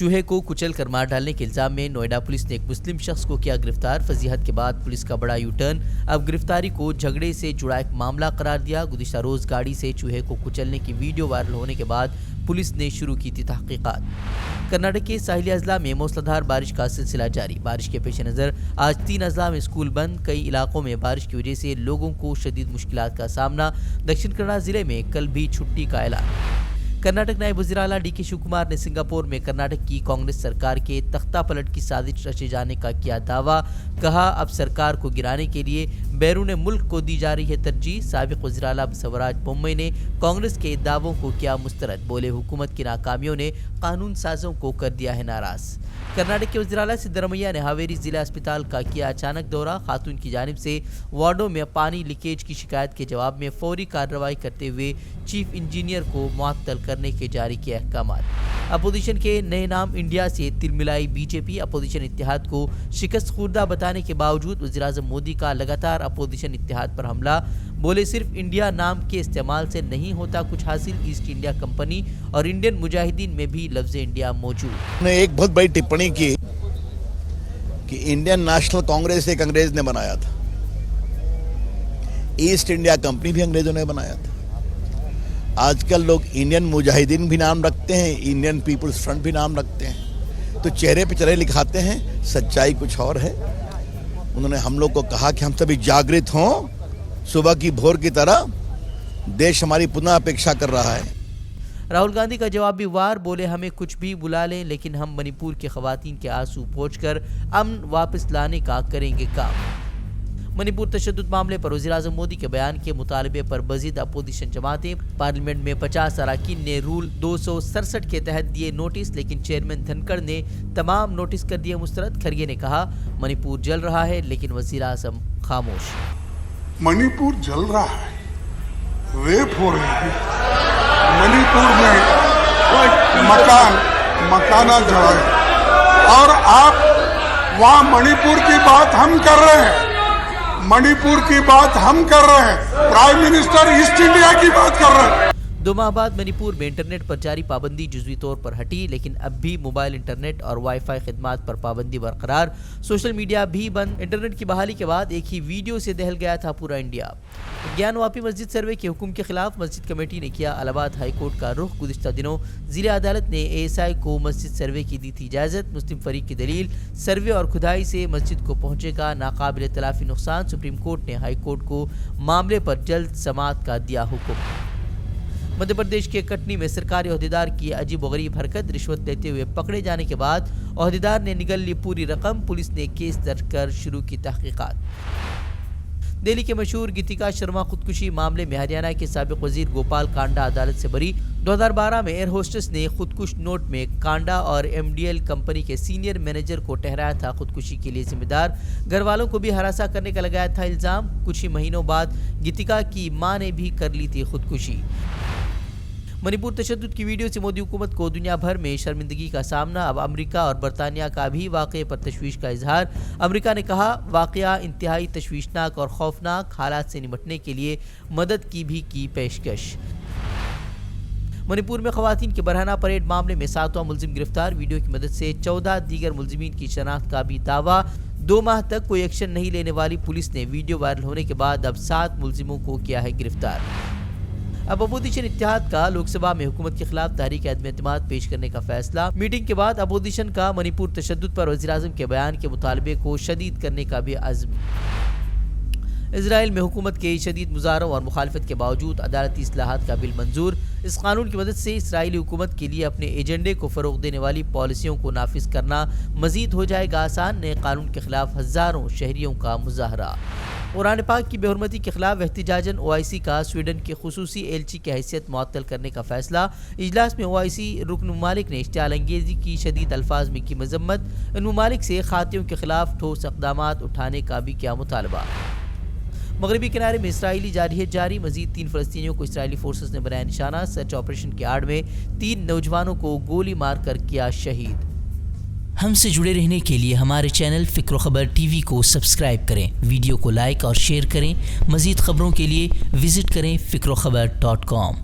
चूहे को कुचल कर मार डालने के इल्जाम में नोएडा पुलिस ने एक मुस्लिम शख्स को किया गिरफ्तार। फजीहत के बाद पुलिस का बड़ा यू-टर्न, अब गिरफ्तारी को झगड़े से जुड़ा एक मामला करार दिया। गुज़िश्ता रोज गाड़ी से चूहे को कुचलने की वीडियो वायरल होने के बाद पुलिस ने शुरू की थी तहकीकात। कर्नाटक के साहिली अजला में मूसलाधार बारिश का सिलसिला जारी। बारिश के पेश नज़र आज 3 अजला में स्कूल बंद। कई इलाकों में बारिश की वजह से लोगों को शदीद मुश्किलात का सामना। दक्षिण कन्नड़ जिले में कल भी छुट्टी का ऐलान। कर्नाटक नायब वज़ीर आला डी.के. शिव कुमार ने सिंगापुर में कर्नाटक की कांग्रेस सरकार के तख्ता पलट की साजिश रचे जाने का किया दावा। कहा, अब सरकार को गिराने के लिए बैरून मुल्क को दी जा रही है तरजीह। साबिक वज़ीर आला स्वराज बोम्मई ने कांग्रेस के दावों को किया मुस्तरद। बोले, हुकूमत की नाकामियों ने कानून साजों को कर दिया है नाराज। कर्नाटक के वज़ीर आला सिद्धरमैया ने हावेरी जिला अस्पताल का किया अचानक दौरा। खातून की जानिब से वार्डों में पानी लीकेज की शिकायत के जवाब में फौरी कार्रवाई करते हुए चीफ इंजीनियर को मुअत्तल करने के जारी किए अहकामात। अपोजिशन के नए नाम इंडिया से तिलमिलाई बीजेपी। अपोजिशन इत्तेहाद को शिकस्त खुर्दा बताने के बावजूद वज़ीर आज़म मोदी का लगातार अपोजिशन इत्तेहाद पर हमला। बोले, सिर्फ इंडिया नाम के इस्तेमाल से नहीं होता कुछ हासिल। ईस्ट इंडिया कंपनी और इंडियन मुजाहिदीन में भी लफ्ज़ इंडिया मौजूद। ने एक बहुत बड़ी टिप्पणी की कि इंडियन नेशनल कांग्रेस एक अंग्रेज ने बनाया था, ईस्ट इंडिया कंपनी भी अंग्रेजों ने बनाया था। आजकल लोग इंडियन मुजाहिदीन भी नाम रखते हैं, इंडियन पीपुल्स फ्रंट भी नाम रखते हैं, तो चेहरे पे चेहरे लिखाते हैं, सच्चाई कुछ और है। उन्होंने हम लोग को कहा कि हम सभी जागृत हों, सुबह की भोर की तरह देश हमारी पुनः अपेक्षा कर रहा है। राहुल गांधी का जवाबी वार। बोले, हमें कुछ भी बुला लें लेकिन हम मणिपुर के खवातीन के आंसू पोंछकर अमन वापस लाने का करेंगे काम। मणिपुर तशद्दुद मामले पर वज़ीर आज़म मोदी के बयान के मुतालबे पर मज़ीद अपोजिशन जमातें। पार्लियामेंट में 50 अरकान ने रूल 267 के तहत दिए नोटिस, लेकिन चेयरमैन धनखड़ ने तमाम नोटिस कर दिए मुस्तरद। खरगे ने कहा, मणिपुर जल रहा है लेकिन वज़ीर आज़म खामोश। मणिपुर जल रहा है, रेप हो रही है मणिपुर में, मकाना जलाए, और आप वहां मणिपुर की बात हम कर रहे हैं, मणिपुर की बात हम कर रहे हैं, प्राइम मिनिस्टर ईस्ट इंडिया की बात कर रहे हैं। 2 माह बाद मणिपुर में इंटरनेट पर जारी पाबंदी जुज़वी तौर पर हटी, लेकिन अब भी मोबाइल इंटरनेट और वाईफाई खिदमात पर पाबंदी बरकरार। सोशल मीडिया भी बंद। इंटरनेट की बहाली के बाद एक ही वीडियो से दहल गया था पूरा इंडिया। ज्ञानवापी मस्जिद सर्वे के हुक्म के खिलाफ मस्जिद कमेटी ने किया इलाहाबाद हाई कोर्ट का रुख। गुज़िश्ता दिनों ज़िला अदालत ने ASI को मस्जिद सर्वे की दी थी इजाज़त। मुस्लिम फरीक की दलील, सर्वे और खुदाई से मस्जिद को पहुँचेगा नाकाबिल तलाफी नुकसान। सुप्रीम कोर्ट ने हाई कोर्ट को मामले पर जल्द समाअत का दिया हुक्म। मध्य प्रदेश के कटनी में सरकारी ओहदेदार की अजीबोगरीब हरकत। रिश्वत लेते हुए पकड़े जाने के बाद ओहदेदार ने निगल ली पूरी रकम। पुलिस ने केस दर्ज कर शुरू की तहकीकात। दिल्ली के मशहूर गीतिका शर्मा खुदकुशी मामले में हरियाणा के साबिक वजीर गोपाल कांडा अदालत से बरी। 2012 में एयर होस्टेस ने खुदकुश नोट में कांडा और MDL कंपनी के सीनियर मैनेजर को ठहराया था खुदकुशी के लिए जिम्मेदार। घर वालों को भी हरासा करने का लगाया था इल्जाम। कुछ ही महीनों बाद गीतिका की मां ने भी कर ली थी खुदकुशी। मणिपुर तशद्दुद की वीडियो से मोदी हुकूमत को दुनिया भर में शर्मिंदगी का सामना। अब अमेरिका और बरतानिया का भी वाक़े पर तशवीश का इजहार। अमेरिका ने कहा, वाक़या इंतहाई तशवीशनाक और खौफनाक, हालात से निपटने के लिए मदद की भी की पेशकश। मणिपुर में खवातीन के बरहना परेड मामले में 7वां मुलजिम गिरफ्तार। वीडियो की मदद से 14 दीगर मुलजिमीन की शनाख्त का भी दावा। 2 माह तक कोई एक्शन नहीं लेने वाली पुलिस ने वीडियो वायरल होने के बाद अब 7 मुलजिमों को किया है गिरफ्तार। अब अपोजिशन इत्तेहाद का लोकसभा में हुकूमत के खिलाफ तहरीक अदम एतमाद पेश करने का फैसला। मीटिंग के बाद अपोजिशन का मणिपुर तशद्दुद पर वज़ीर आज़म के बयान के मुतालबे को शदीद करने का भी अज़्म। इजराइल में हुकूमत के शदीद मुजाहरों और मुखालफत के बावजूद अदालती इस्लाहात का बिल मंजूर। इस कानून की मदद से इसराइली हुकूमत के लिए अपने एजेंडे को फ़रोग देने वाली पॉलिसियों को नाफिज करना मजीद हो जाएगा आसान। नए कानून के खिलाफ हज़ारों शहरियों का मुजाहरा। कुरान पाक की बेहुरमती के खिलाफ एहतिजाजन OIC का स्वीडन के खुसूसी एलची की हैसियत मुअत्तल करने का फैसला। इजलास में OIC रुकन ममालिक ने इश्तियाल अंगेज़ी की शदीद अल्फाज में की मजम्मत। इन ममालिक से खातियों के खिलाफ ठोस इक़दामात उठाने का भी किया मुतालबा। मगरबी किनारे में इसराइली जारहियत जारी। मजीद 3 फ़लस्तीनियों को इसराइली फोर्सेस ने बनाया निशाना। सर्च ऑपरेशन के आड़ में 3 नौजवानों को गोली मारकर किया शहीद। हमसे जुड़े रहने के लिए हमारे चैनल फ़िक्र ख़बर TV को सब्सक्राइब करें, वीडियो को लाइक और शेयर करें। मज़ीद ख़बरों के लिए विज़िट करें फ़िक्रोख़बर.com।